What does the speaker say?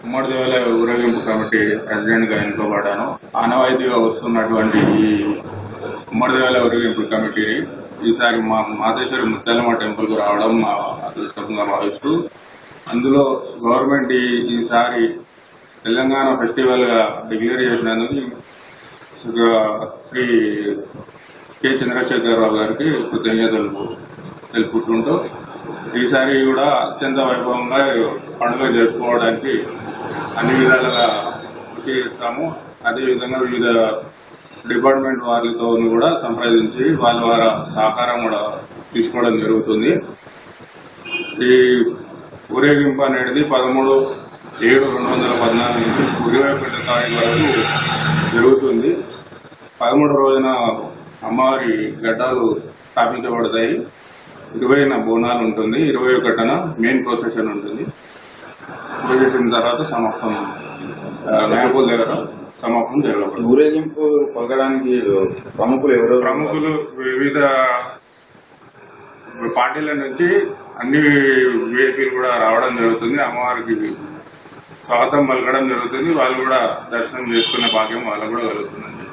ఉమ్మడి దేవాలయ ఊరేగింపు కమిటీ ప్రెసిడెంట్ గా ఎన్నుకోబడ్డాను. ఆనవాయితీగా వస్తున్నటువంటి ఈ ఉమ్మడి దేవాలయ ఊరేగింపు కమిటీని ఈసారి మా మాతేశ్వరి ముత్యాలమ్మ టెంపుల్ కు రావడం మా అదృష్టంగా భావిస్తూ, అందులో గవర్నమెంట్ ఈసారి తెలంగాణ ఫెస్టివల్ గా డిక్లేర్ చేసినందుకు శ్రీ కె చంద్రశేఖరరావు గారికి కృతజ్ఞతలు తెలుపుకుంటూ, ఈసారి కూడా అత్యంత వైభవంగా పండుగ జరుపుకోవడానికి అన్ని విధాలుగా కృషి చేస్తాము. అదేవిధంగా వివిధ డిపార్ట్మెంట్ వారితో కూడా సంప్రదించి వాళ్ళ వారి సహకారం కూడా తీసుకోవడం జరుగుతుంది. ఈ ఊరేగింపు అనేది 13/7/2014 నుంచి 21 తారీఖు వరకు జరుగుతుంది. 13 రోజున అమ్మవారి ఘట్టాలు స్థాపించబడతాయి. 20న బోనాలు ఉంటుంది. 21న మెయిన్ ప్రొసెషన్ ఉంటుంది. ప్రొసెషన్ తర్వాత సమాప్తం నాయకుల దగ్గర సమాప్తం జరగబడుతుంది. ఊరేగింపు పలకడానికి ప్రముఖులు ఎవరు? ప్రముఖులు వివిధ పార్టీల నుంచి అన్ని విఐపీలు కూడా రావడం జరుగుతుంది. అమ్మవారికి స్వాగతం పలకడం జరుగుతుంది. వాళ్ళు కూడా దర్శనం చేసుకునే భాగ్యం వాళ్ళకు కూడా కలుగుతుంది.